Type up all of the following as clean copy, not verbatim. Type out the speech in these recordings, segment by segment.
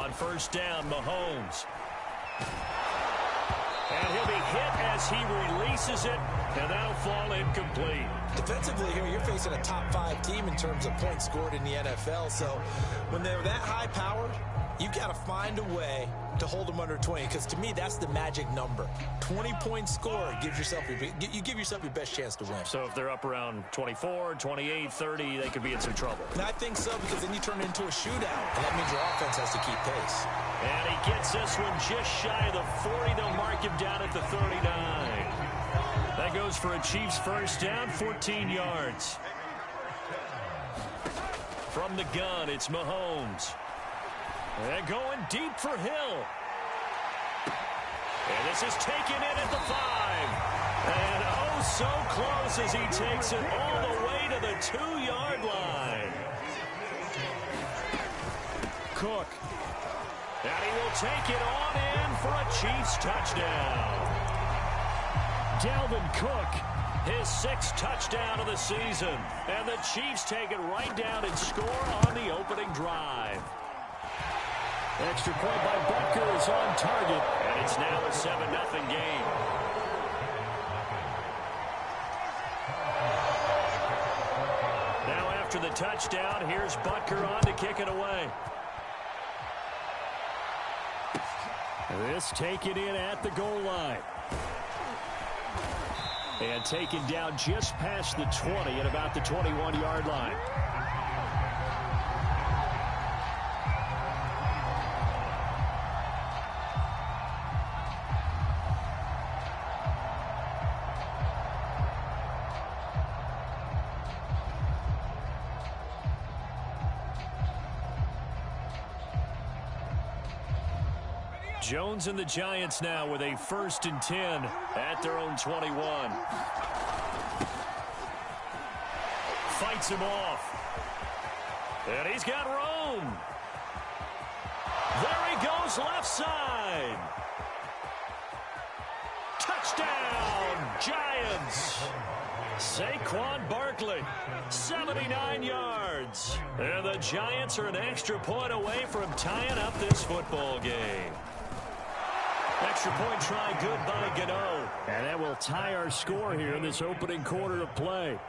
On first down, Mahomes. And he'll be hit as he releases it, and that'll fall incomplete. Defensively here, you're facing a top-5 team in terms of points scored in the NFL. So when they're that high-powered, you've got to find a way to hold them under 20, because to me, that's the magic number. 20 points scored, you give yourself your best chance to win. So if they're up around 24, 28, 30, they could be in some trouble. And I think so, because then you turn it into a shootout, and that means your offense has to keep pace. And he gets this one just shy of the 40. They'll mark him down at the 39. That goes for a Chiefs first down, 14 yards. From the gun, it's Mahomes. And going deep for Hill. And this is taken in at the 5. And oh, so close as he takes it all the way to the 2-yard line. Cook. And he will take it on in for a Chiefs touchdown. Dalvin Cook, his 6th touchdown of the season. And the Chiefs take it right down and score on the opening drive. Extra point by Butker is on target, and it's now a 7-0 game. Now after the touchdown, here's Butker on to kick it away. This taken in at the goal line. And taken down just past the 20 at about the 21-yard line. Jones and the Giants now with a 1st and 10 at their own 21. Fights him off. And he's got room. There he goes, left side. Touchdown, Giants. Saquon Barkley, 79 yards. And the Giants are an extra point away from tying up this football game. Extra point try good by Gano. And that will tie our score here in this opening quarter of play.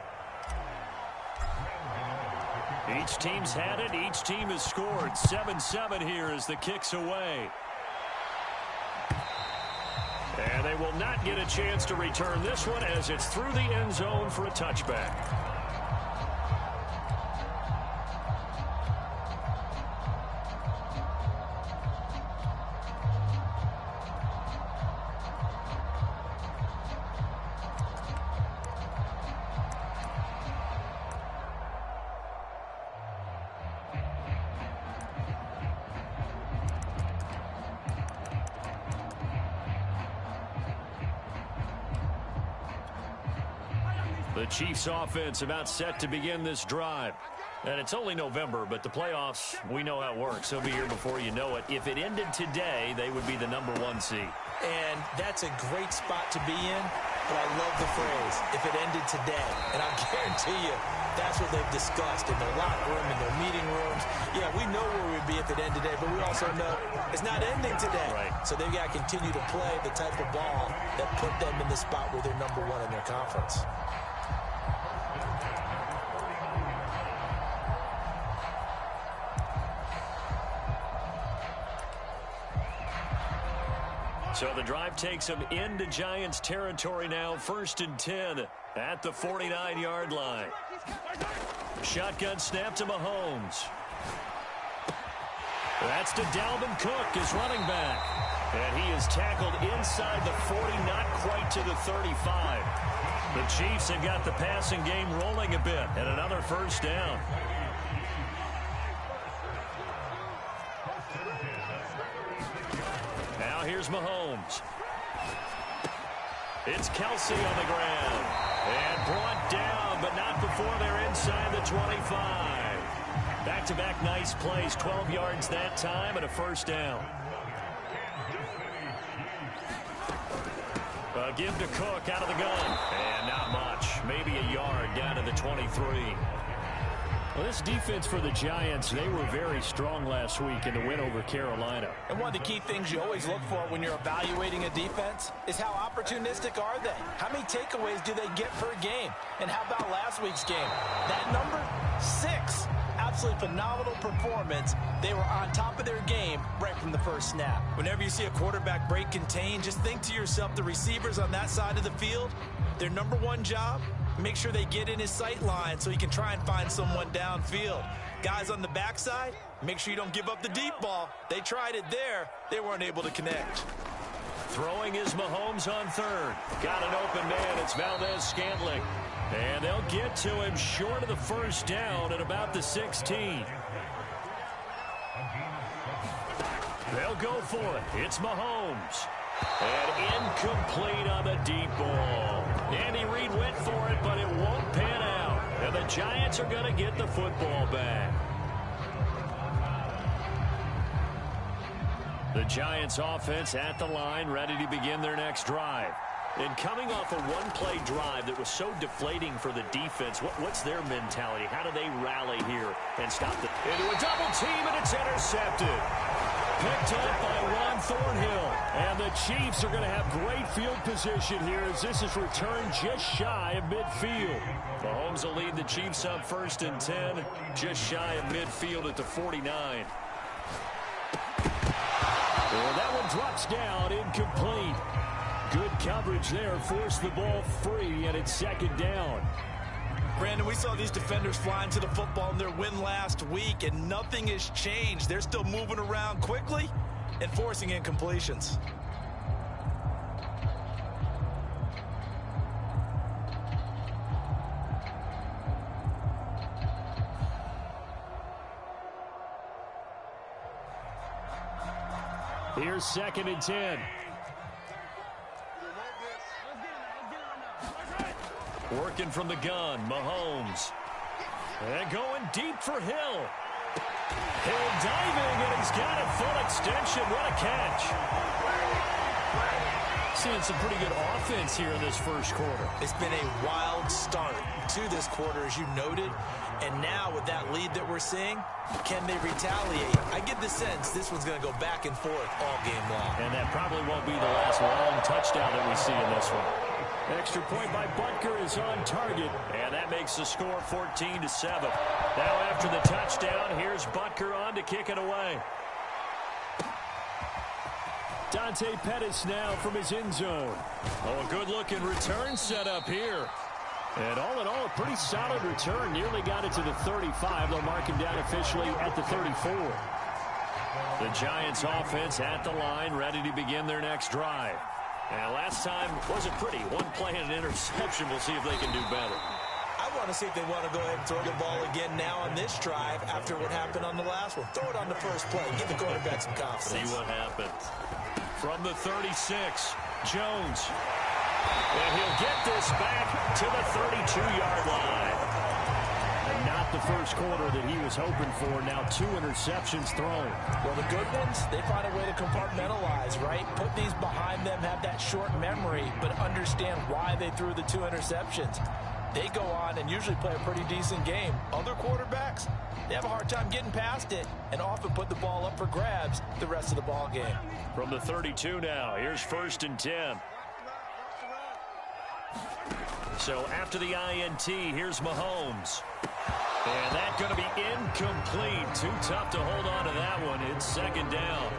Each team's had it. Each team has scored. 7-7 here as the kick's away. And they will not get a chance to return this one as it's through the end zone for a touchback. The Chiefs offense about set to begin this drive. And it's only November, but the playoffs, we know how it works. They'll be here before you know it. If it ended today, they would be the #1 seed. And that's a great spot to be in, but I love the phrase, if it ended today. And I guarantee you, that's what they've discussed in their locker room, in their meeting rooms. Yeah, we know where we'd be if it ended today, but we also know it's not ending today. Right. So they've got to continue to play the type of ball that put them in the spot where they're #1 in their conference. So the drive takes them into Giants territory now. 1st and 10 at the 49-yard line. Shotgun snap to Mahomes. That's to Dalvin Cook, his running back. And he is tackled inside the 40, not quite to the 35. The Chiefs have got the passing game rolling a bit, and another first down. Now here's Mahomes. It's Kelsey on the ground. And brought down, but not before they're inside the 25. Back-to-back nice plays, 12 yards that time, and a first down. A give to Cook out of the gun. And not much. Maybe a yard down to the 23. Well, this defense for the Giants, they were very strong last week in the win over Carolina. And one of the key things you always look for when you're evaluating a defense is how opportunistic are they? How many takeaways do they get per game? And how about last week's game? That number, 6. Absolutely phenomenal performance. They were on top of their game right from the first snap. Whenever you see a quarterback break contain, just think to yourself, the receivers on that side of the field, their number one job, make sure they get in his sight line so he can try and find someone downfield. Guys on the backside, make sure you don't give up the deep ball. They tried it there. They weren't able to connect. Throwing is Mahomes on third. Got an open man. It's Valdez-Scantling. And they'll get to him short of the first down at about the 16. They'll go for it. It's Mahomes. And incomplete on the deep ball. Andy Reid went for it, but it won't pan out. And the Giants are going to get the football back. The Giants offense at the line, ready to begin their next drive. And coming off a one-play drive that was so deflating for the defense, what's their mentality? How do they rally here and stop it? Into a double team, and it's intercepted. Picked up by Juan Thornhill. And the Chiefs are going to have great field position here as this is returned just shy of midfield. Mahomes will lead the Chiefs up 1st and 10, just shy of midfield at the 49. Well, that one drops down, incomplete. Good coverage there, forced the ball free, and it's 2nd down. Brandon, we saw these defenders flying to the football in their win last week, and nothing has changed. They're still moving around quickly and forcing incompletions. Here's 2nd and 10. Working from the gun, Mahomes. And going deep for Hill. Hill diving, and he's got a full extension. What a catch. Seeing some pretty good offense here in this first quarter. It's been a wild start to this quarter, as you noted. And now with that lead that we're seeing, can they retaliate? I get the sense this one's going to go back and forth all game long. And that probably won't be the last long touchdown that we see in this one. Extra point by Butker is on target, and that makes the score 14-7. Now after the touchdown, here's Butker on to kick it away. Dante Pettis now from his end zone. Oh, a good-looking return set up here. And all in all, a pretty solid return. Nearly got it to the 35. They'll mark him down officially at the 34. The Giants offense at the line, ready to begin their next drive. And last time wasn't pretty. One play and an interception. We'll see if they can do better. I want to see if they want to go ahead and throw the ball again now on this drive after what happened on the last one. Throw it on the first play. Give the quarterback some confidence. See what happens. From the 36, Jones. And he'll get this back to the 32-yard line. And not the first quarter that he was hoping for. Now 2 interceptions thrown. Well, the good ones, they find a way to compartmentalize, right? Put these behind them, have that short memory, but understand why they threw the 2 interceptions. They go on and usually play a pretty decent game. Other quarterbacks, they have a hard time getting past it and often put the ball up for grabs the rest of the ball game. From the 32 now, here's 1st and 10. So after the INT, here's Mahomes. And that's going to be incomplete. Too tough to hold on to that one. It's 2nd down.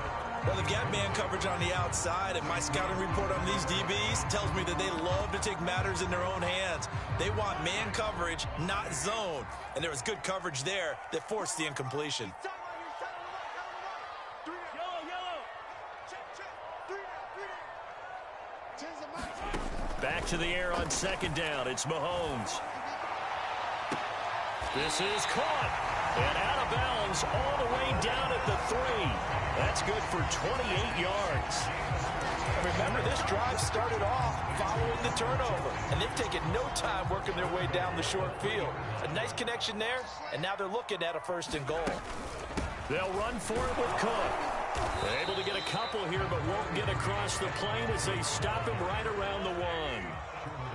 Well, they've got man coverage on the outside, and my scouting report on these DBs tells me that they love to take matters in their own hands. They want man coverage, not zone. And there was good coverage there that forced the incompletion. Back to the air on 2nd down. It's Mahomes. This is caught. And out of bounds all the way down at the 3. That's good for 28 yards. And remember, this drive started off following the turnover. And they've taken no time working their way down the short field. A nice connection there, and now they're looking at a 1st and goal. They'll run for it with Cook. They're able to get a couple here, but won't get across the plane as they stop him right around the 1.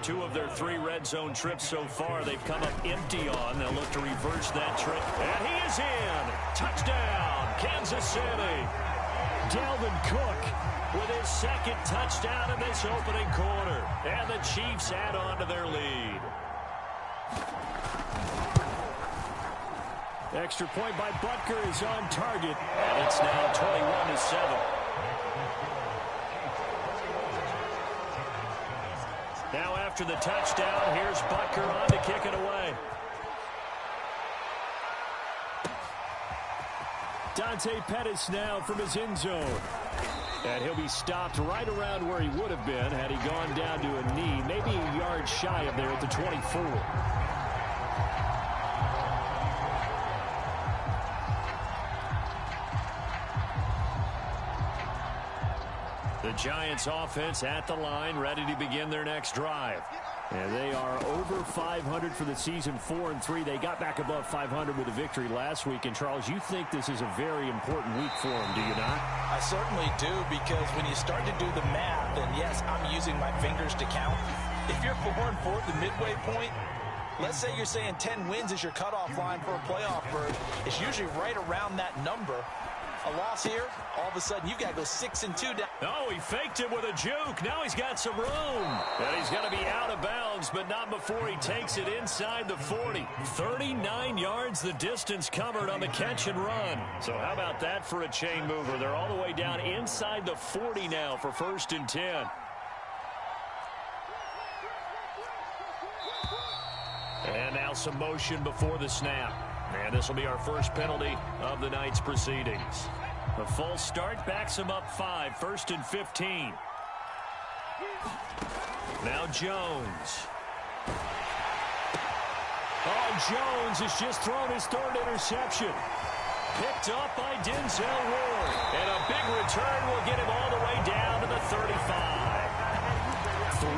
2 of their 3 red zone trips so far they've come up empty on. They'll look to reverse that trip. And he is in. Touchdown, Kansas City. Dalvin Cook with his 2nd touchdown in this opening quarter. And the Chiefs add on to their lead. Extra point by Butker is on target. And it's now 21-7. Now after the touchdown, here's Butker on to kick it away. Dante Pettis now from his end zone. And he'll be stopped right around where he would have been had he gone down to a knee, maybe a yard shy of there at the 24. The Giants offense at the line, ready to begin their next drive. And they are over 500 for the season, 4-3. They got back above 500 with a victory last week. And, Charles, you think this is a very important week for them, do you not? I certainly do, because when you start to do the math, and yes, I'm using my fingers to count. If you're 4-4 at the midway point, let's say you're saying 10 wins is your cutoff line for a playoff berth. It's usually right around that number. A loss here, all of a sudden you've got to go 6-2 down. Oh, he faked it with a juke. Now he's got some room. And he's going to be out of bounds, but not before he takes it inside the 40. 39 yards the distance covered on the catch and run. So how about that for a chain mover? They're all the way down inside the 40 now for 1st and 10. And now some motion before the snap. And this will be our first penalty of the night's proceedings. A false start backs him up 5, 1st and 15. Now Jones. Oh, Jones has just thrown his 3rd interception. Picked up by Denzel Ward. And a big return will get him all the way down to the 35. 3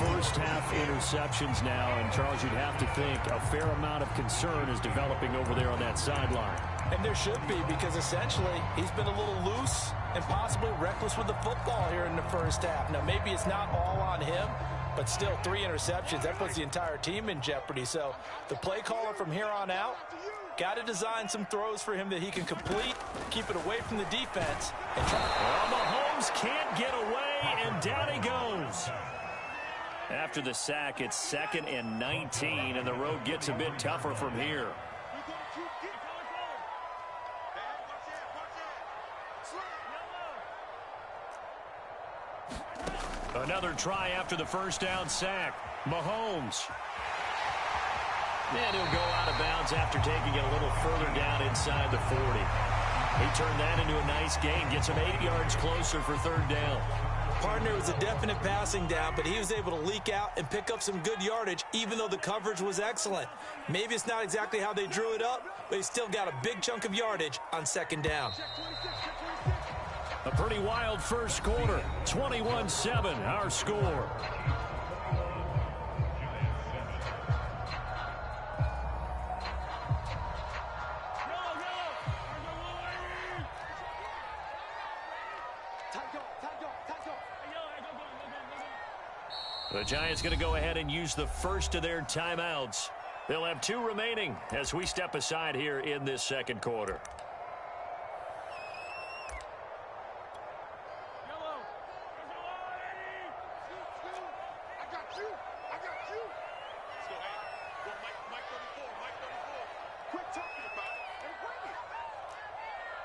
first-half interceptions now, and Charles, you'd have to think a fair amount of concern is developing over there on that sideline. And there should be, because essentially he's been a little loose and possibly reckless with the football here in the first half. Now, maybe it's not all on him, but still 3 interceptions. That puts the entire team in jeopardy. So the play caller from here on out got to design some throws for him that he can complete, keep it away from the defense, and try. Well, Mahomes can't get away, and down he goes. After the sack, it's 2nd and 19, and the road gets a bit tougher from here. Another try after the first down sack. Mahomes. And he'll go out of bounds after taking it a little further down inside the 40. He turned that into a nice gain, gets him 8 yards closer for 3rd down. Partner was a definite passing down, but he was able to leak out and pick up some good yardage, even though the coverage was excellent. Maybe it's not exactly how they drew it up, but he still got a big chunk of yardage on 2nd down. A pretty wild first quarter. 21-7, our score. The Giants going to go ahead and use the first of their timeouts. They'll have 2 remaining as we step aside here in this 2nd quarter.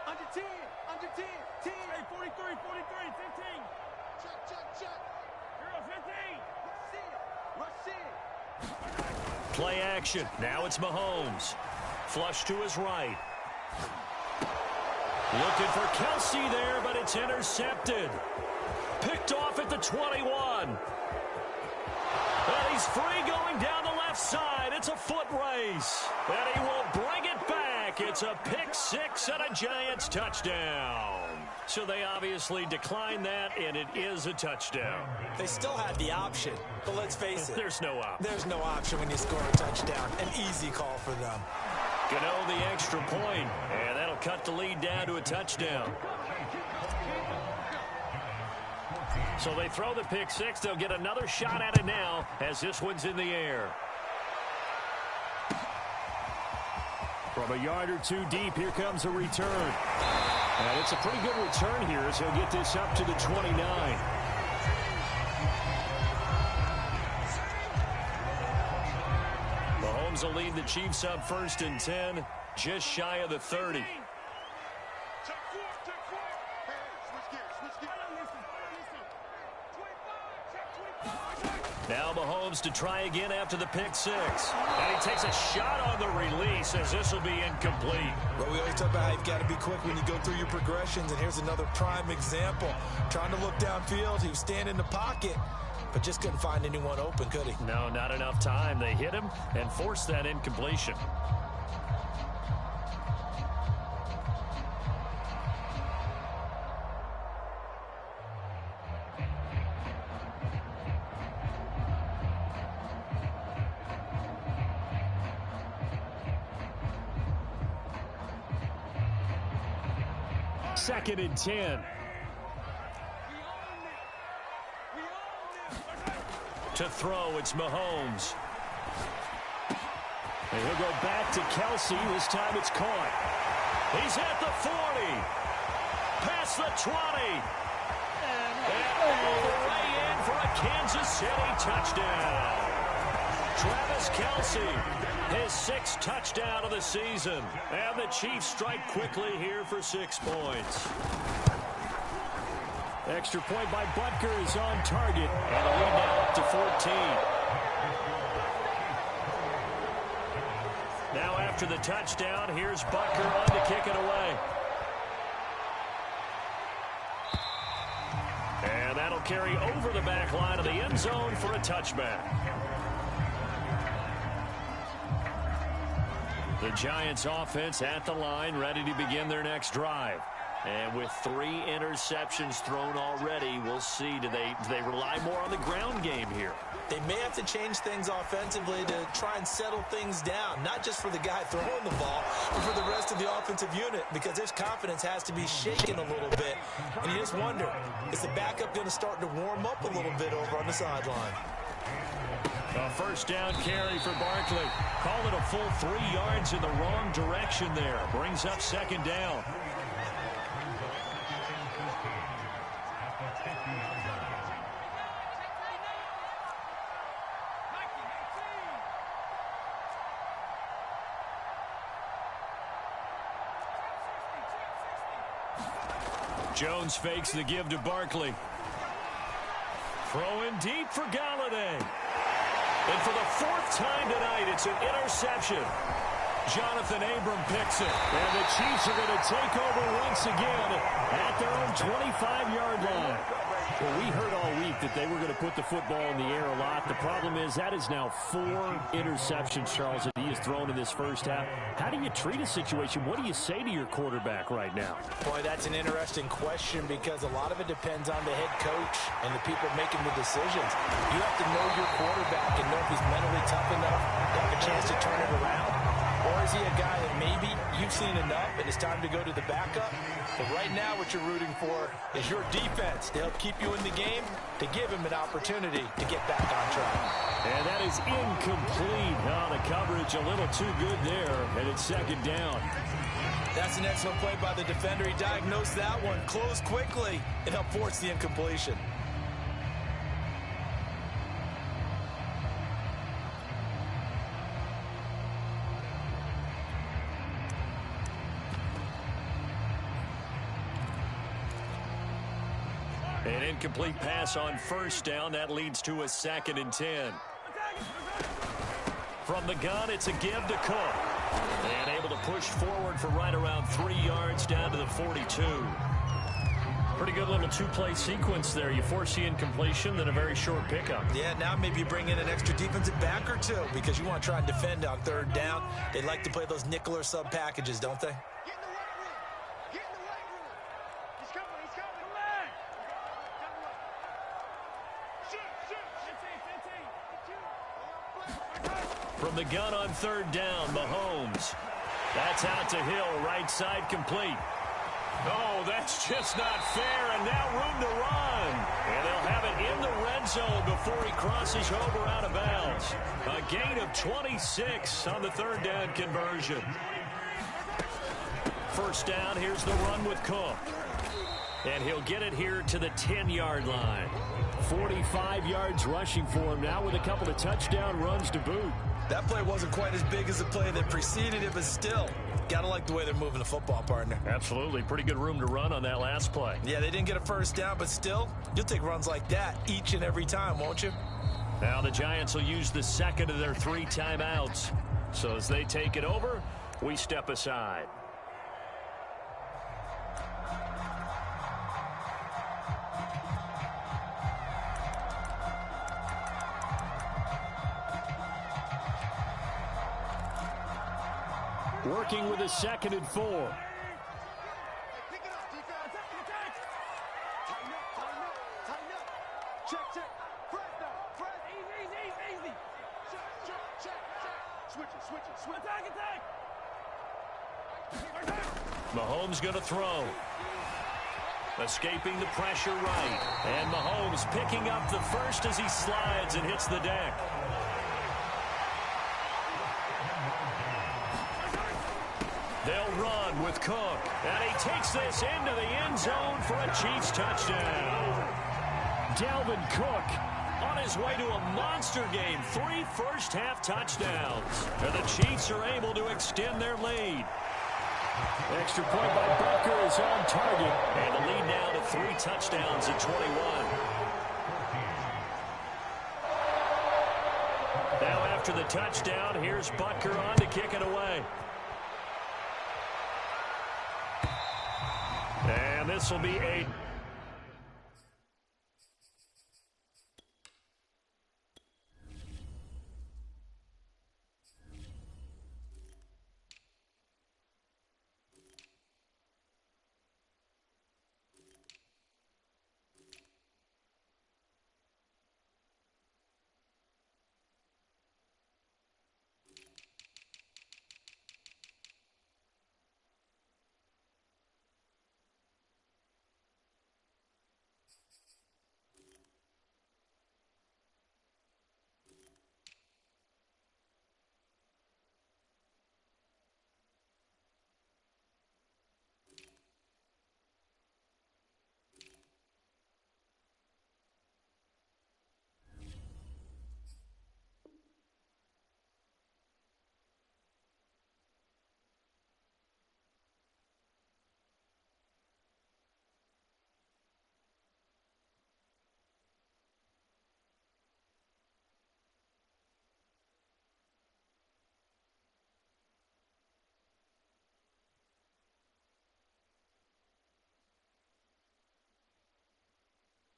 Under 10, 10, 43, 43, 15. Check. You're a 15. Rush in. Play action. Now it's Mahomes. Flush to his right. Looking for Kelsey there, but it's intercepted. Picked off at the 21. And he's free going down the left side. It's a foot race. And he will bring it back. It's a pick 6 and a Giants touchdown. So they obviously declined that, and it is a touchdown. They still had the option, but let's face it. There's no option. There's no option when you score a touchdown. An easy call for them. Gano the extra point, and that'll cut the lead down to a touchdown. So they throw the pick six. They'll get another shot at it now as this one's in the air. From a yard or two deep, here comes a return. And it's a pretty good return here as he'll get this up to the 29. Mahomes will lead the Chiefs up 1st and 10, just shy of the 30. Now Mahomes to try again after the pick six. And he takes a shot on the release as this will be incomplete. But we always talk about how you've got to be quick when you go through your progressions. And here's another prime example. Trying to look downfield. He was standing in the pocket, but just couldn't find anyone open, could he? No, not enough time. They hit him and forced that incompletion. Second and 10. To throw, it's Mahomes. And he'll go back to Kelsey. This time it's caught. He's at the 40. Past the 20. And all the way in for a Kansas City touchdown. Travis Kelsey, his 6th touchdown of the season. And the Chiefs strike quickly here for 6 points. Extra point by Butker is on target. And a lead now up to 14. Now after the touchdown, here's Butker on to kick it away. And that'll carry over the back line of the end zone for a touchback. The Giants offense at the line, ready to begin their next drive. And with 3 interceptions thrown already, we'll see. Do they rely more on the ground game here? They may have to change things offensively to try and settle things down, not just for the guy throwing the ball, but for the rest of the offensive unit, because their confidence has to be shaken a little bit. And you just wonder, is the backup going to start to warm up a little bit over on the sideline? A first down carry for Barkley. Call it a full 3 yards in the wrong direction there. Brings up 2nd down. Jones fakes the give to Barkley. Throwing deep for Galladay. And for the 4th time tonight, it's an interception. Jonathan Abram picks it. And the Chiefs are going to take over once again at their own 25-yard line. Well, we heard all week that they were going to put the football in the air a lot. The problem is that is now 4 interceptions, Charles, that he has thrown in this first half. How do you treat a situation? What do you say to your quarterback right now? Boy, that's an interesting question because a lot of it depends on the head coach and the people making the decisions. You have to know your quarterback and know if he's mentally tough enough to have a chance to turn it around. Or is he a guy that maybe you've seen enough and it's time to go to the backup? But right now what you're rooting for is your defense to help keep you in the game, to give him an opportunity to get back on track. And that is incomplete. Oh, the coverage a little too good there, and it's 2nd down. That's an excellent play by the defender. He diagnosed that one, closed quickly, and helped force the incompletion. An incomplete pass on 1st down. That leads to a 2nd and 10. From the gun, it's a give to Cook. And able to push forward for right around 3 yards down to the 42. Pretty good little 2-play sequence there. You force the incompletion, then a very short pickup. Yeah, now maybe you bring in an extra defensive back or 2 because you want to try and defend on 3rd down. They like to play those nickel or sub packages, don't they? From the gun on 3rd down, Mahomes. That's out to Hill, right side complete. Oh, that's just not fair, and now room to run. And they'll have it in the red zone before he crosses over out of bounds. A gain of 26 on the third down conversion. First down, here's the run with Cook. And he'll get it here to the 10-yard line. 45 yards rushing for him now with a couple of touchdown runs to boot. That play wasn't quite as big as the play that preceded it, but still, gotta like the way they're moving the football, partner. Absolutely. Pretty good room to run on that last play. Yeah, they didn't get a first down, but still, you'll take runs like that each and every time, won't you? Now the Giants will use the second of their 3 timeouts. So as they take it over, we step aside. Working with a 2nd and 4. Pick it up, defense. Tighten up. Check. Press now. Press. Easy. Check. Switch it. Attack. Mahomes going to throw. Escaping the pressure right. And Mahomes picking up the first as he slides and hits the deck. They'll run with Cook. And he takes this into the end zone for a Chiefs touchdown. Dalvin Cook on his way to a monster game. 3 first-half touchdowns. And the Chiefs are able to extend their lead. Extra point by Butker is on target. And the lead now to 3 touchdowns at 21. Now after the touchdown, here's Butker on to kick it away. And this will be a...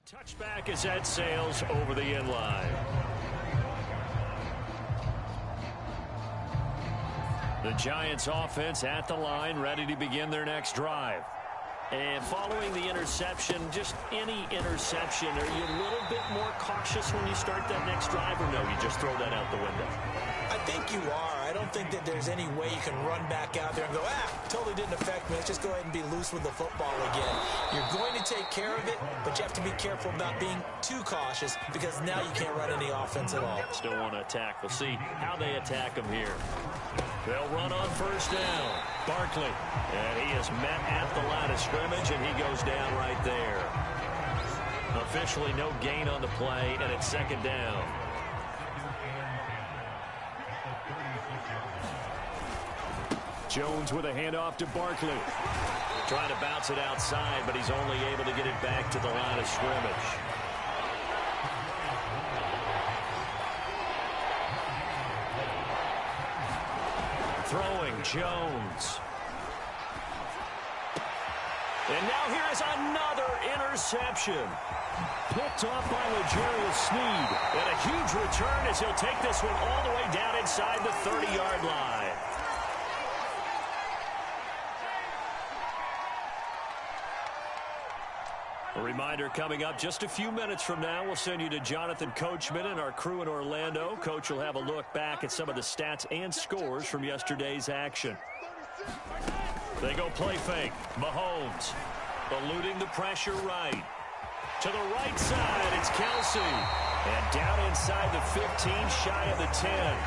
Touchback is at Sales over the end line. The Giants offense at the line, ready to begin their next drive. And following the interception, just any interception, are you a little bit more cautious when you start that next drive, or no, you just throw that out the window? I think you are. I don't think that there's any way you can run back out there and go, totally didn't affect me. Let's just go ahead and be loose with the football again. You're going to take care of it, but you have to be careful about being too cautious because now you can't run any offense at all. Still want to attack. We'll see how they attack him here. They'll run on first down. Barkley. And he is met at the line of scrimmage, and he goes down right there. Officially no gain on the play, and it's 2nd down. Jones with a handoff to Barkley. Trying to bounce it outside, but he's only able to get it back to the line of scrimmage. Throwing Jones. And now here is another interception. Picked off by L'Jarius Sneed. And a huge return as he'll take this one all the way down inside the 30-yard line. A reminder coming up just a few minutes from now, we'll send you to Jonathan Coachman and our crew in Orlando. Coach will have a look back at some of the stats and scores from yesterday's action. They go play fake. Mahomes eluding the pressure right. To the right side, it's Kelsey. And down inside the 15, shy of the 10.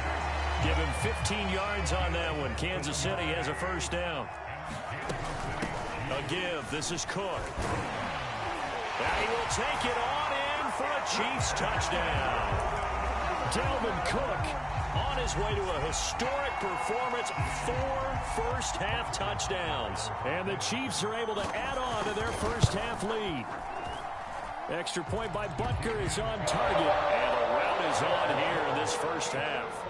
Give him 15 yards on that one. Kansas City has a first down. A give. This is Cook. And he will take it on in for a Chiefs touchdown. Dalvin Cook on his way to a historic performance. 4 first-half touchdowns. And the Chiefs are able to add on to their first-half lead. Extra point by Butker is on target. And the rout is on here in this first half.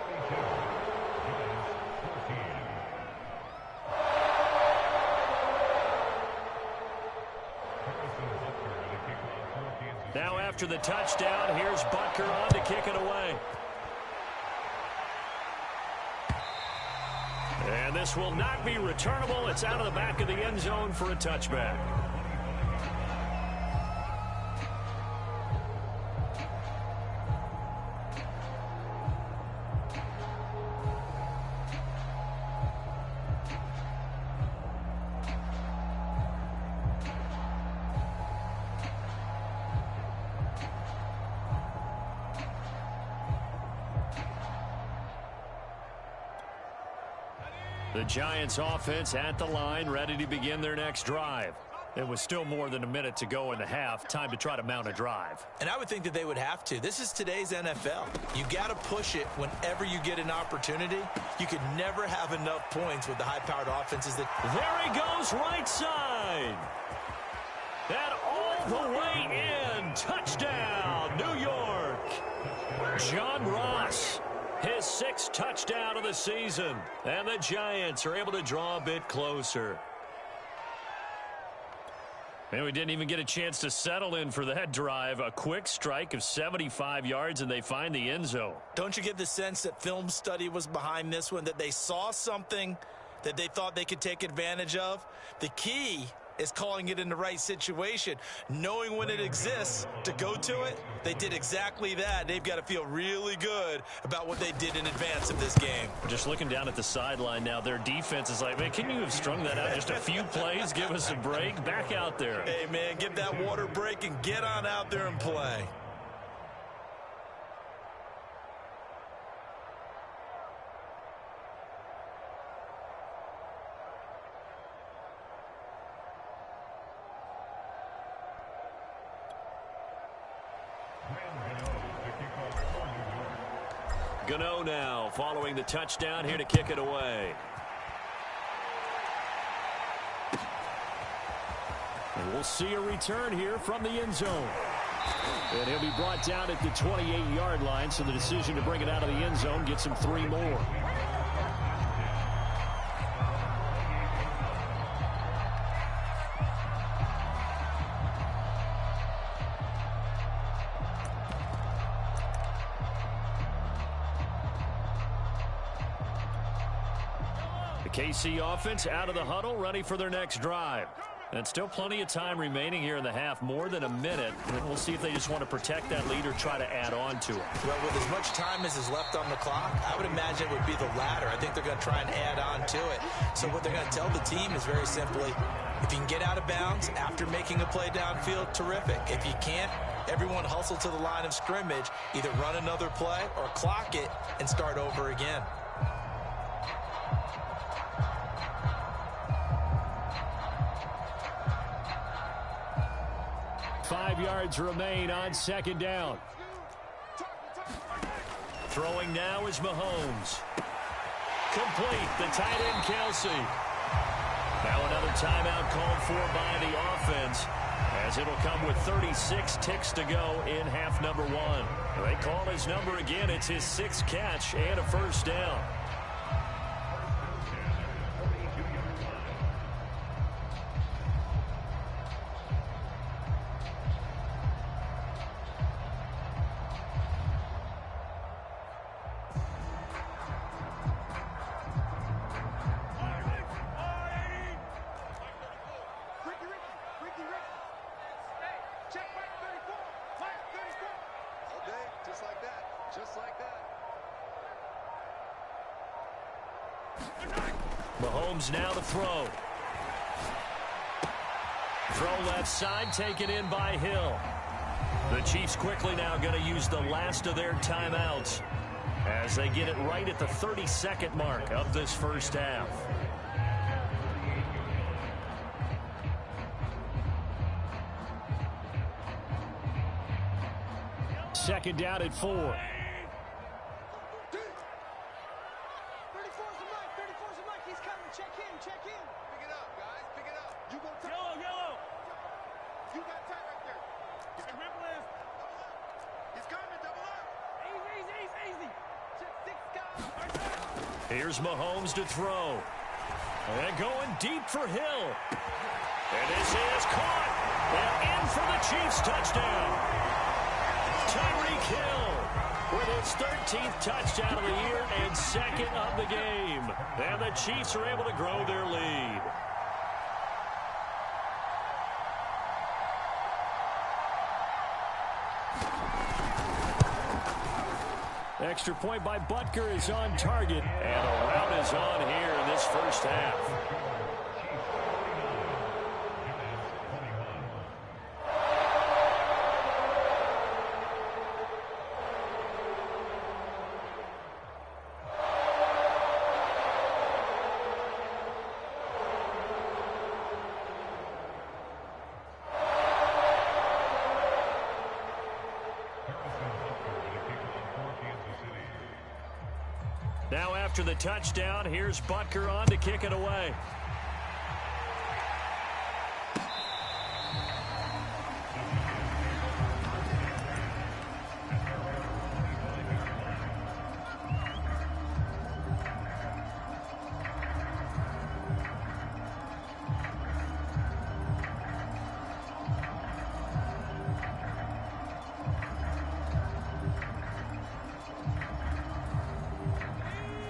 Now after the touchdown, here's Butker on to kick it away. And this will not be returnable. It's out of the back of the end zone for a touchback. The Giants offense at the line, ready to begin their next drive. It was still more than a minute to go in the half. Time to try to mount a drive. And I would think that they would have to. This is today's NFL. You got to push it whenever you get an opportunity. You could never have enough points with the high-powered offenses. There he goes, right side. And all the way in. Touchdown, New York. John Ross. His 6th touchdown of the season. And the Giants are able to draw a bit closer. And we didn't even get a chance to settle in for that drive. A quick strike of 75 yards, and they find the end zone. Don't you get the sense that film study was behind this one, that they saw something that they thought they could take advantage of? The key is calling it in the right situation, knowing when it exists to go to it. They did exactly that. They've got to feel really good about what they did in advance of this game. Just looking down at the sideline now, their defense is like, man, can you have strung that out just a few plays? Give us a break. Back out there. Hey, man, give that water break and get on out there and play. Gano now following the touchdown, here to kick it away. And we'll see a return here from the end zone. And he'll be brought down at the 28-yard line, so the decision to bring it out of the end zone gets him 3 more. KC offense out of the huddle, ready for their next drive. And still plenty of time remaining here in the half, more than a minute. And we'll see if they just want to protect that lead or try to add on to it. Well, with as much time as is left on the clock, I would imagine it would be the latter. I think they're going to try and add on to it. So what they're going to tell the team is very simply, if you can get out of bounds after making a play downfield, terrific. If you can't, everyone hustle to the line of scrimmage, either run another play or clock it and start over again. Five yards remain on second down. Throwing now is Mahomes. Complete, the tight end Kelsey. Now another timeout called for by the offense, as it'll come with 36 ticks to go in half number 1. They call his number again. It's his 6th catch and a first down. Mahomes now to throw. Throw left side, taken in by Hill. The Chiefs quickly now going to use the last of their timeouts as they get it right at the 30-second mark of this first half. Second down at 4. 34's a Mike. 34's a Mike. He's coming. Check in. Check in. Pick it up, guys. Pick it up. You go tight. Yellow, yellow. You got tight right there. Hey, Ripple is. He's coming. Double up. Easy. Check 6 guys. Here's Mahomes to throw. And going deep for Hill. And this is caught. And in for the Chiefs touchdown. Tyreek Hill with his 13th touchdown of the year and second of the game. And the Chiefs are able to grow their lead. Extra point by Butker is on target. And a rout is on here in this first half. Now after the touchdown, here's Butker on to kick it away.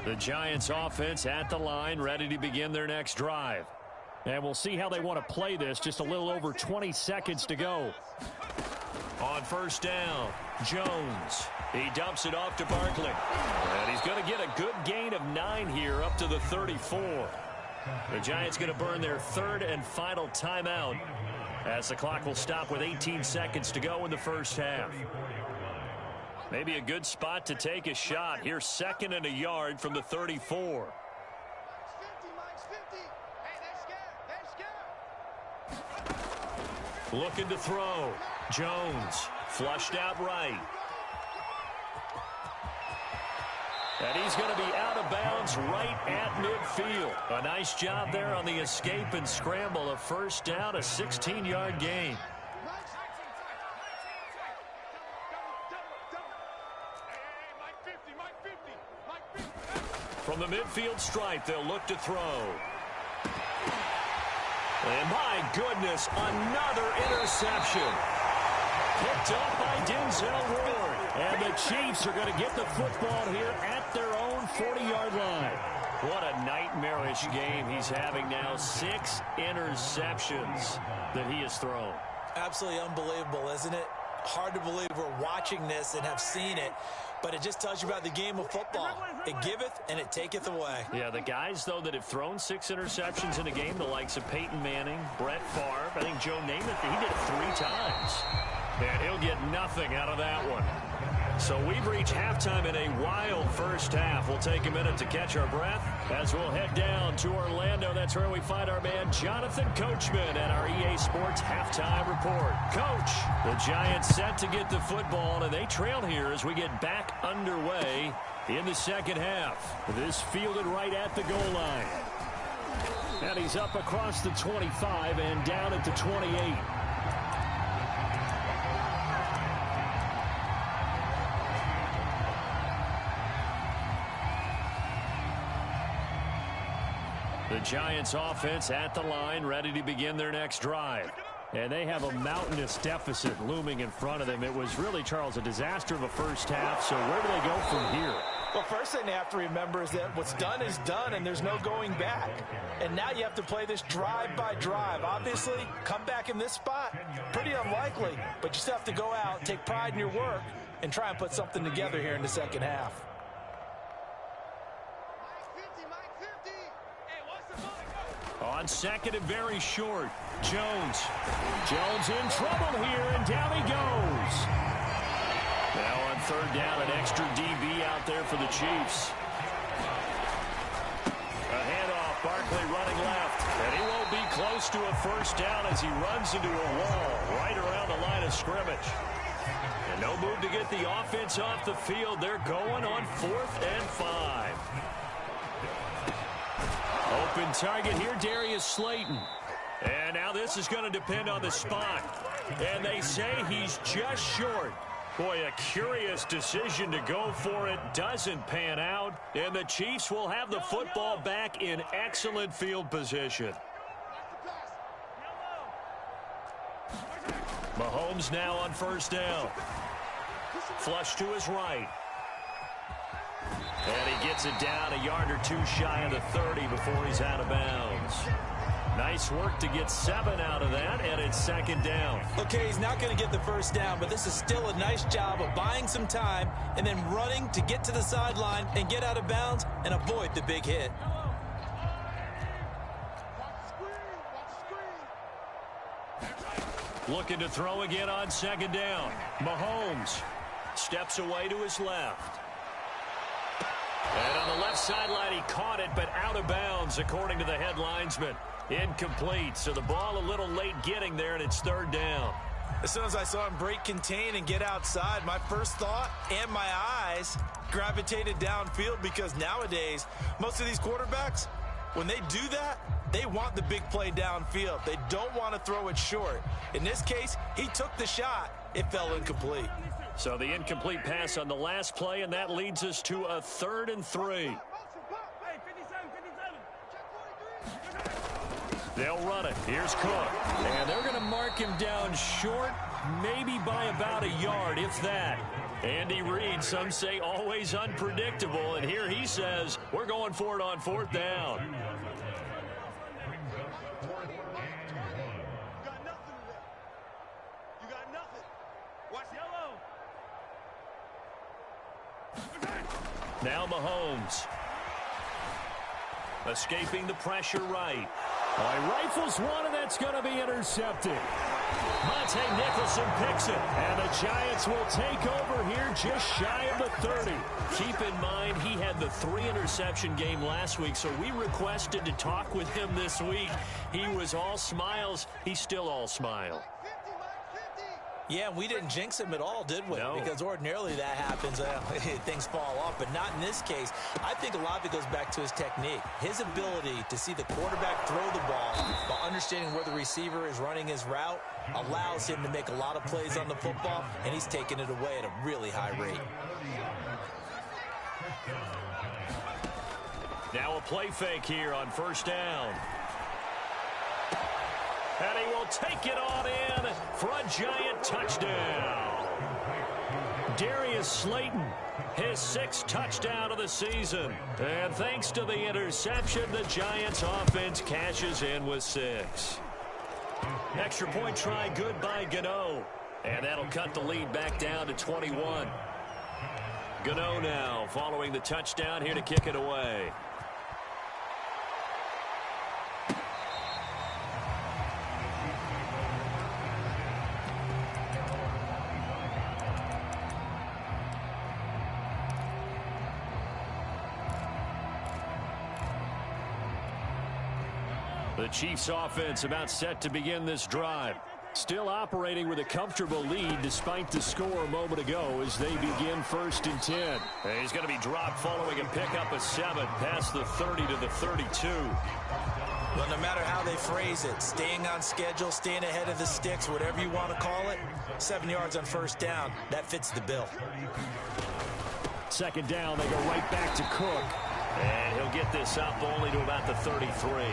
The Giants offense at the line, ready to begin their next drive. And we'll see how they want to play this. Just a little over 20 seconds to go. On first down, Jones. He dumps it off to Barkley. And he's going to get a good gain of 9 here up to the 34. The Giants going to burn their third and final timeout as the clock will stop with 18 seconds to go in the first half. Maybe a good spot to take a shot. Here's second and a yard from the 34. Mike's 50. Hey, they're scared. Looking to throw. Jones flushed out right. And he's going to be out of bounds right at midfield. A nice job there on the escape and scramble. A first down, a 16-yard gain. From the midfield stripe, they'll look to throw. And my goodness, another interception. Picked up by Denzel Ward. And the Chiefs are going to get the football here at their own 40-yard line. What a nightmarish game he's having now. 6 interceptions that he has thrown. Absolutely unbelievable, isn't it? Hard to believe we're watching this and have seen it. But it just tells you about the game of football. It giveth and it taketh away. Yeah, the guys, though, that have thrown 6 interceptions in a game, the likes of Peyton Manning, Brett Favre, I think Joe Namath, he did it 3 times. And he'll get nothing out of that one. So we've reached halftime in a wild first half. We'll take a minute to catch our breath as we'll head down to Orlando. That's where we find our man Jonathan Coachman at our EA Sports Halftime Report. Coach, the Giants set to get the football, and they trail here as we get back underway in the second half. This fielded right at the goal line. And he's up across the 25 and down at the 28. The Giants offense at the line, ready to begin their next drive. And they have a mountainous deficit looming in front of them. It was really, Charles, a disaster of a first half. So where do they go from here? Well, first thing they have to remember is that what's done is done, and there's no going back. And now you have to play this drive by drive. Obviously, come back in this spot, pretty unlikely. But you still have to go out, take pride in your work, and try and put something together here in the second half. On second and very short, Jones. Jones in trouble here, and down he goes. Now on third down, an extra DB out there for the Chiefs. A handoff, Barkley running left, and he won't be close to a first down as he runs into a wall right around the line of scrimmage. And no move to get the offense off the field. They're going on 4th and 5. Open target here, Darius Slayton. And now this is going to depend on the spot. And they say he's just short. Boy, a curious decision to go for it. Doesn't pan out. And the Chiefs will have the football back in excellent field position. Mahomes now on first down. Flush to his right. And he gets it down a yard or two shy of the 30 before he's out of bounds. Nice work to get 7 out of that, and it's second down. Okay, he's not going to get the first down, but this is still a nice job of buying some time and then running to get to the sideline and get out of bounds and avoid the big hit. Looking to throw again on second down. Mahomes steps away to his left. And on the left sideline, he caught it, but out of bounds, according to the head linesman. Incomplete, so the ball a little late getting there, and it's third down. As soon as I saw him break contain and get outside, my first thought and my eyes gravitated downfield, because nowadays, most of these quarterbacks, when they do that, they want the big play downfield. They don't want to throw it short. In this case, he took the shot. It fell incomplete. So the incomplete pass on the last play, and that leads us to a 3rd and 3. They'll run it. Here's Cook. And they're going to mark him down short, maybe by about a yard, if that. Andy Reid, some say always unpredictable, and here he says, we're going for it on 4th down. Now Mahomes. Escaping the pressure right. He rifles one, and that's going to be intercepted. Monte Nicholson picks it, and the Giants will take over here just shy of the 30. Keep in mind, he had the 3-interception game last week, so we requested to talk with him this week. He was all smiles. He's still all smile. Yeah, we didn't jinx him at all, did we? No. Because ordinarily that happens. Things fall off, but not in this case. I think a lot of it goes back to his technique. His ability to see the quarterback throw the ball while understanding where the receiver is running his route allows him to make a lot of plays on the football, and he's taking it away at a really high rate. Now a play fake here on first down. And he will take it on in for a Giant touchdown. Darius Slayton, his 6th touchdown of the season. And thanks to the interception, the Giants offense cashes in with 6. Extra point try good by Gano. And that'll cut the lead back down to 21. Gano now following the touchdown here to kick it away. The Chiefs offense about set to begin this drive. Still operating with a comfortable lead despite the score a moment ago as they begin 1st and 10. And he's going to be dropped following a pickup of 7 past the 30 to the 32. Well, no matter how they phrase it, staying on schedule, staying ahead of the sticks, whatever you want to call it, 7 yards on first down, that fits the bill. Second down, they go right back to Cook. And he'll get this up only to about the 33.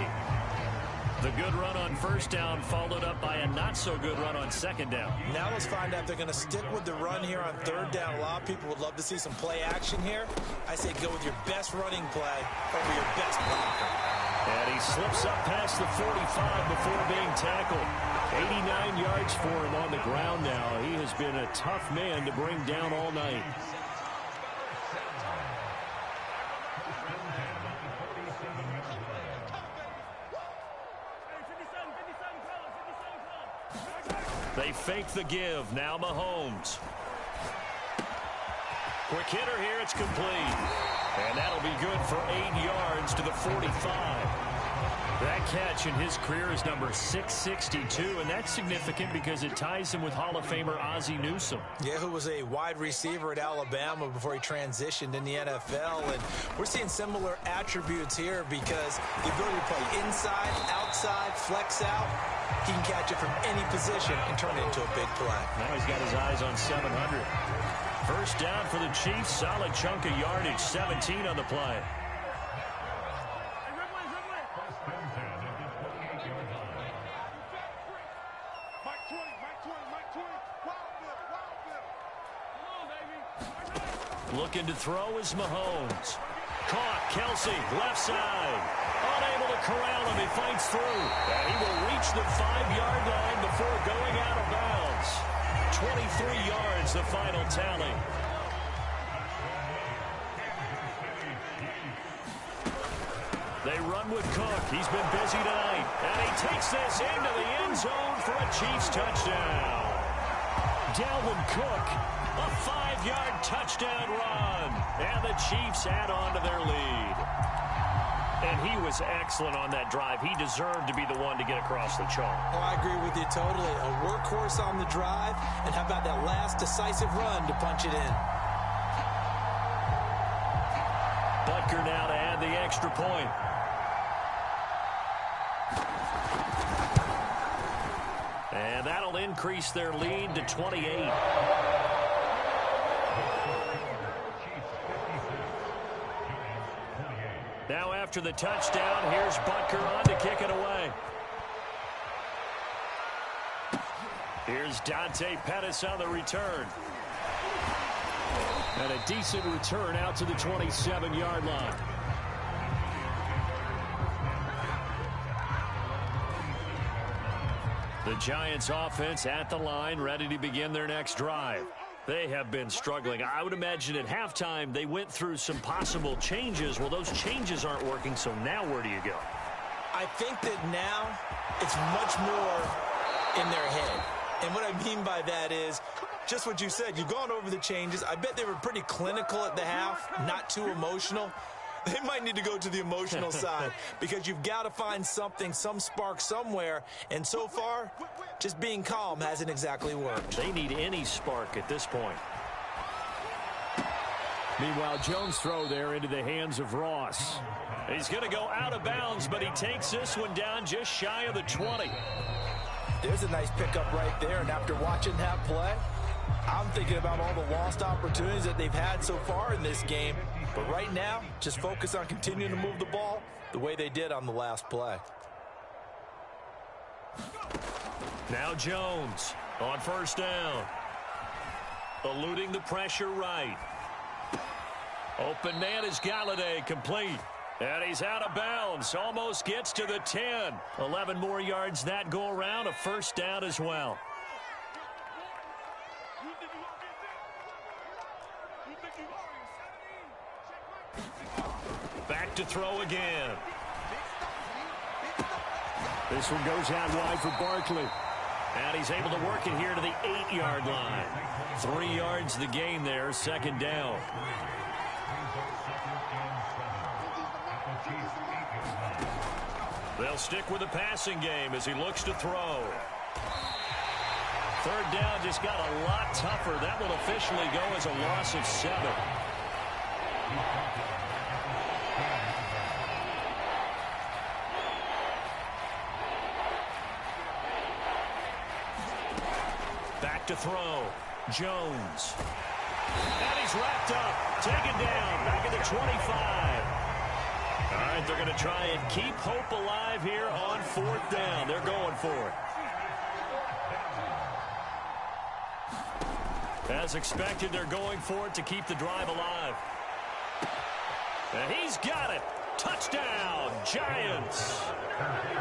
The good run on first down followed up by a not-so-good run on second down. Now let's find out if they're going to stick with the run here on third down. A lot of people would love to see some play action here. I say go with your best running play over your best blocker. And he slips up past the 45 before being tackled. 89 yards for him on the ground now. He has been a tough man to bring down all night. They fake the give. Now Mahomes. Quick hitter here. It's complete. And that'll be good for 8 yards to the 45. That catch in his career is number 662, and that's significant because it ties him with Hall of Famer Ozzie Newsome. Yeah, who was a wide receiver at Alabama before he transitioned in the NFL. And we're seeing similar attributes here because the ability to play inside, outside, flex out. He can catch it from any position and turn it into a big play. Now he's got his eyes on 700. First down for the Chiefs. Solid chunk of yardage. 17 on the play. Looking to throw is Mahomes. Caught. Kelsey, left side. Unable to corral him. He fights through. And he will reach the 5-yard line before going out of bounds. 23 yards, the final tally. They run with Cook. He's been busy tonight. And he takes this into the end zone for a Chiefs touchdown. Dalvin Cook, a 5-yard touchdown run. And the Chiefs add on to their lead. And he was excellent on that drive. He deserved to be the one to get across the chalk. Oh, I agree with you totally. A workhorse on the drive. And how about that last decisive run to punch it in? Butker now to add the extra point. And that'll increase their lead to 28. Now after the touchdown, here's Butker on to kick it away. Here's Dante Pettis on the return. And a decent return out to the 27-yard line. The Giants offense at the line, ready to begin their next drive. They have been struggling. I would imagine at halftime they went through some possible changes. Well, those changes aren't working, so now where do you go? I think that now it's much more in their head. And what I mean by that is just what you said. You've gone over the changes. I bet they were pretty clinical at the half, not too emotional. They might need to go to the emotional side because you've got to find something, some spark somewhere. And so far, just being calm hasn't exactly worked. They need any spark at this point. Meanwhile, Jones' throw there into the hands of Ross. He's going to go out of bounds, but he takes this one down just shy of the 20. There's a nice pickup right there, and after watching that play, I'm thinking about all the lost opportunities that they've had so far in this game. But right now, just focus on continuing to move the ball the way they did on the last play. Now Jones on first down. Eluding the pressure right. Open man is Galladay, complete. And he's out of bounds. Almost gets to the 10. 11 more yards that go around. A first down as well. Back to throw again. This one goes out wide for Barkley. And he's able to work it here to the 8-yard line. 3 yards the gain there, second down. They'll stick with the passing game as he looks to throw. Third down just got a lot tougher. That will officially go as a loss of 7. Back to throw. Jones. And he's wrapped up. Taken down. Back at the 25. All right, they're going to try and keep hope alive here on fourth down. They're going for it. As expected, they're going for it to keep the drive alive. And he's got it. Touchdown, Giants.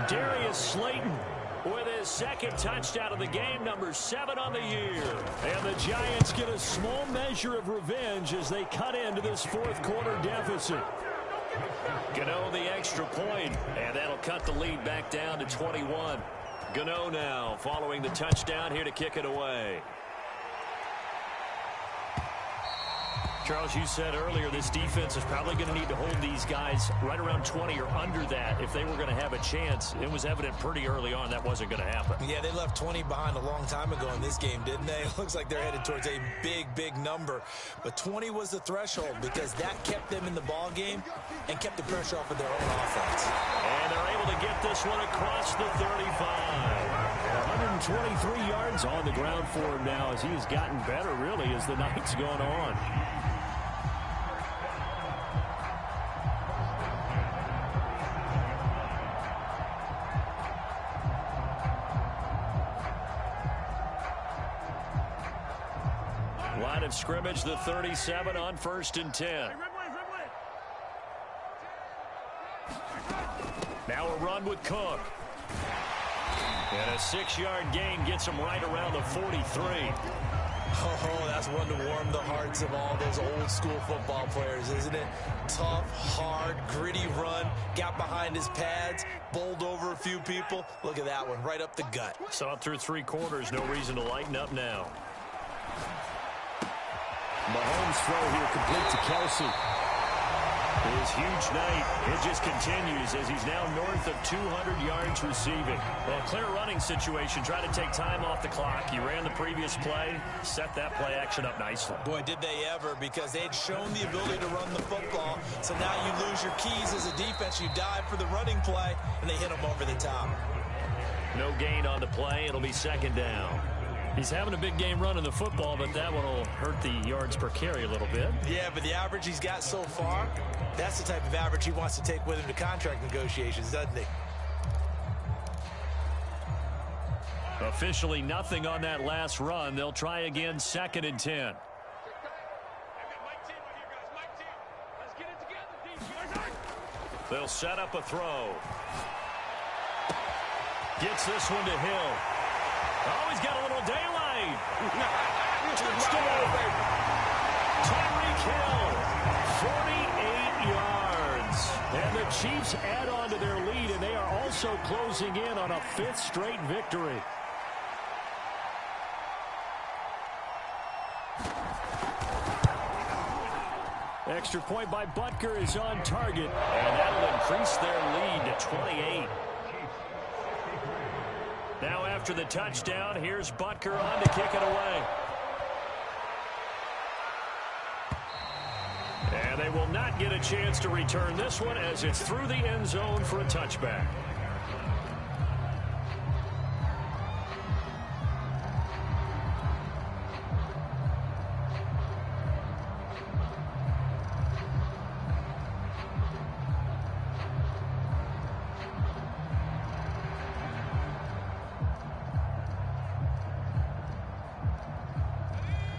Darius Slayton with his second touchdown of the game, number 7 on the year. And the Giants get a small measure of revenge as they cut into this fourth quarter deficit. Gano the extra point, and that'll cut the lead back down to 21. Gano now following the touchdown here to kick it away. Charles, you said earlier this defense is probably going to need to hold these guys right around 20 or under that if they were going to have a chance. It was evident pretty early on that wasn't going to happen. Yeah, they left 20 behind a long time ago in this game, didn't they? It looks like they're headed towards a big, big number. But 20 was the threshold because that kept them in the ball game and kept the pressure off of their own offense. And they're able to get this one across the 35. 123 yards on the ground for him now as he has gotten better, really, as the night's gone on. Line of scrimmage, the 37 on 1st and 10. Now a run with Cook. And a 6-yard gain gets him right around the 43. Oh, that's one to warm the hearts of all those old school football players, isn't it? Tough, hard, gritty run. Got behind his pads, bowled over a few people. Look at that one, right up the gut. Saw it through 3 quarters. No reason to lighten up now. Mahomes' throw here complete to Kelsey. His huge night, it just continues as he's now north of 200 yards receiving. Well, clear running situation. Try to take time off the clock. He ran the previous play, set that play action up nicely. Boy, did they ever, because they'd shown the ability to run the football. So now you lose your keys as a defense. You dive for the running play, and they hit them over the top. No gain on the play. It'll be 2nd down. He's having a big game running the football, but that one will hurt the yards per carry a little bit. Yeah, but the average he's got so far, that's the type of average he wants to take with him to contract negotiations, doesn't he? Officially nothing on that last run. They'll try again, 2nd and 10. They'll set up a throw. Gets this one to Hill. Oh, he's got a little daylight. Touchdown. Tyreek Hill, 48 yards. And the Chiefs add on to their lead, and they are also closing in on a 5th straight victory. Extra point by Butker is on target, and that'll increase their lead to 28. Now after the touchdown, here's Butker on to kick it away. And they will not get a chance to return this one as it's through the end zone for a touchback.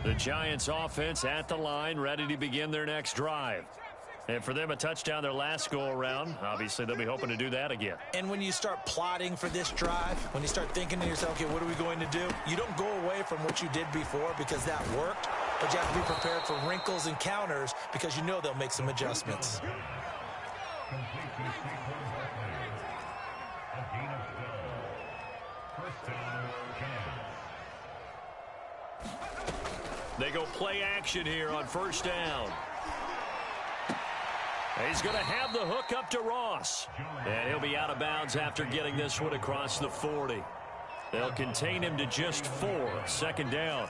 The Giants offense at the line, ready to begin their next drive. And for them, a touchdown their last go-around. Obviously, they'll be hoping to do that again. And when you start plotting for this drive, when you start thinking to yourself, okay, what are we going to do? You don't go away from what you did before because that worked, but you have to be prepared for wrinkles and counters because you know they'll make some adjustments. They go play action here on 1st down. He's going to have the hook up to Ross. And he'll be out of bounds after getting this one across the 40. They'll contain him to just 4. 2nd down.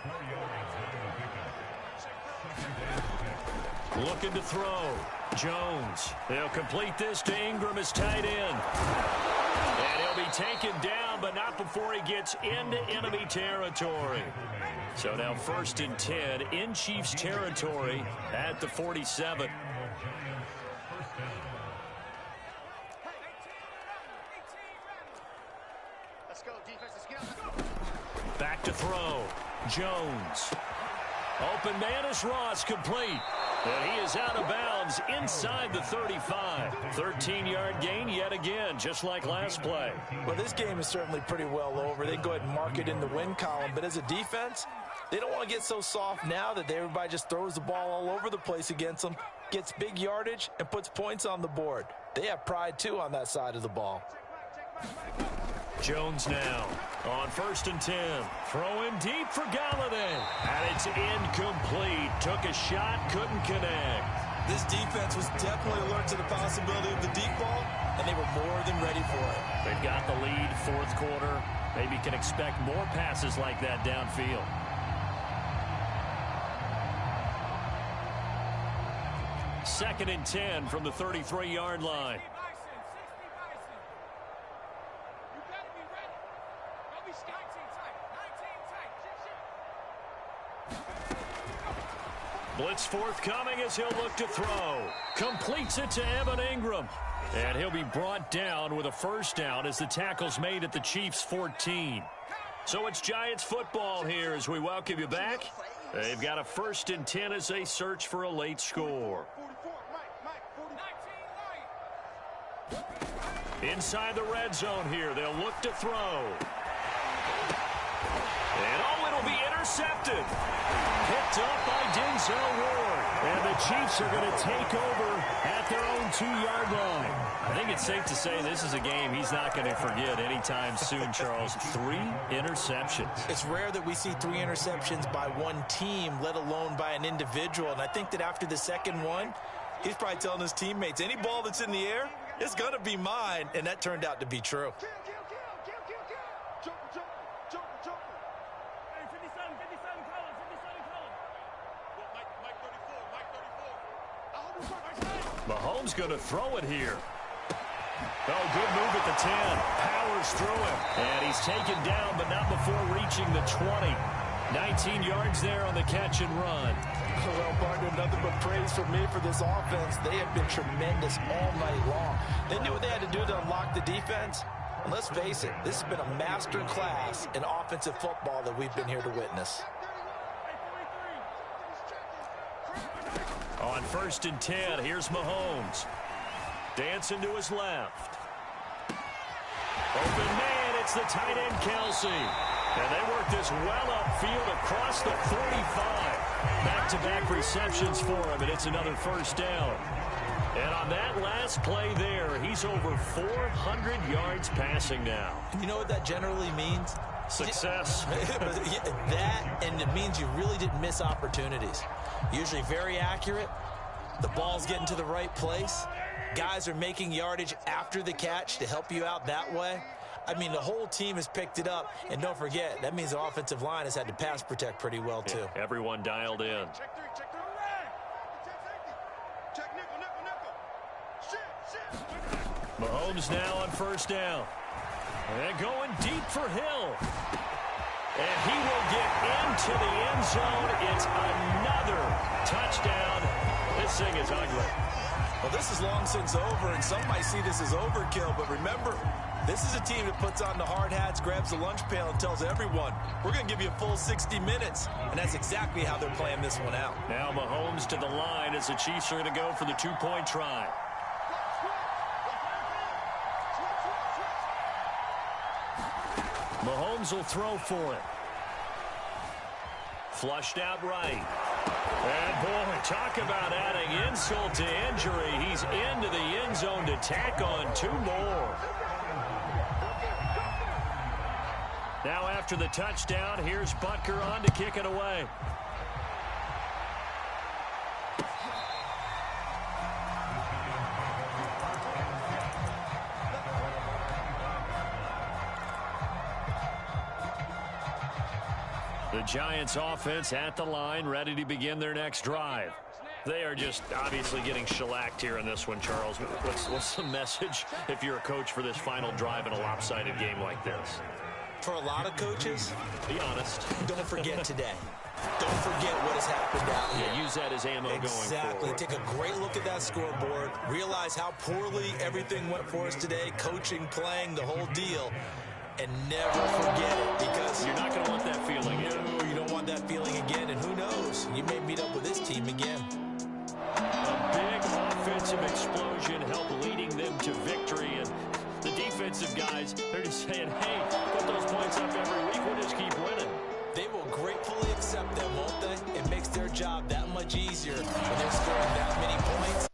Looking to throw. Jones. They'll complete this to Ingram as tight end. And he'll be taken down, but not before he gets into enemy territory. So now 1st and 10 in Chiefs territory at the 47. Let's go, defense. Let's go. Back to throw. Jones. Open man is Ross, complete. And he is out of bounds inside the 35. 13-yard gain yet again, just like last play. Well, this game is certainly pretty well over. They go ahead and mark it in the win column. But as a defense, they don't want to get so soft now that everybody just throws the ball all over the place against them, gets big yardage, and puts points on the board. They have pride, too, on that side of the ball. Jones now on 1st and 10. Throwing deep for Galladay. And it's incomplete. Took a shot, couldn't connect. This defense was definitely alert to the possibility of the deep ball, and they were more than ready for it. They've got the lead, 4th quarter. Maybe can expect more passes like that downfield. Second and 10 from the 33-yard line. Blitz forthcoming as he'll look to throw. Completes it to Evan Ingram. And he'll be brought down with a first down as the tackle's made at the Chiefs' 14. So it's Giants football here as we welcome you back. They've got a 1st and 10 as they search for a late score. Inside the red zone here, they'll look to throw. And it'll be intercepted. Picked up by Denzel Ward. And the Chiefs are going to take over at their own 2-yard line. I think it's safe to say this is a game he's not going to forget anytime soon, Charles. 3 interceptions. It's rare that we see 3 interceptions by one team, let alone by an individual. And I think that after the second one, he's probably telling his teammates, any ball that's in the air, it's going to be mine. And that turned out to be true. Mahomes going to throw it here. Oh, good move at the 10. Powers through him. And he's taken down, but not before reaching the 20. 19 yards there on the catch and run. Well, partner, nothing but praise for me for this offense. They have been tremendous all night long. They knew what they had to do to unlock the defense. And let's face it, this has been a master class in offensive football that we've been here to witness. On 1st and 10, here's Mahomes. Dancing to his left. Open man, it's the tight end, Kelsey. And they work this well upfield across the 45. Back-to-back receptions for him, and it's another first down. And on that last play there, he's over 400 yards passing now. You know what that generally means? Success. That, and it means you really didn't miss opportunities. Usually very accurate. The ball's getting to the right place. Guys are making yardage after the catch to help you out that way. I mean, the whole team has picked it up. And don't forget, that means the offensive line has had to pass protect pretty well, too. Yeah, everyone dialed in. Check 3, check 3. Check nickel, nickel, nickel. Shit. Mahomes now on first down. And going deep for Hill. And he will get into the end zone. It's another touchdown. This thing is ugly. Well, this is long since over, and some might see this as overkill. But remember, this is a team that puts on the hard hats, grabs the lunch pail, and tells everyone, we're going to give you a full 60 minutes. And that's exactly how they're playing this one out. Now Mahomes to the line as the Chiefs are going to go for the 2-point try. Mahomes will throw for it. Flushed out right. And boy, talk about adding insult to injury. He's into the end zone to tack on 2 more. Now after the touchdown, here's Butker on to kick it away. The Giants offense at the line, ready to begin their next drive. They are just obviously getting shellacked here in this one, Charles. What's the message if you're a coach for this final drive in a lopsided game like this? For a lot of coaches, be honest. Don't forget today. Don't forget what has happened out here. Yeah, use that as ammo going forward. Exactly. Take a great look at that scoreboard. Realize how poorly everything went for us today. Coaching, playing, the whole deal. And never forget it, because you're not going to want that feeling again. No, you don't want that feeling again. And who knows? You may meet up with this team again. A big offensive explosion helped leading them to victory. And the defensive guys, they're just saying, hey, put those points up every week. We'll just keep winning. They will gratefully accept them, won't they? It makes their job that much easier when they're scoring that many points.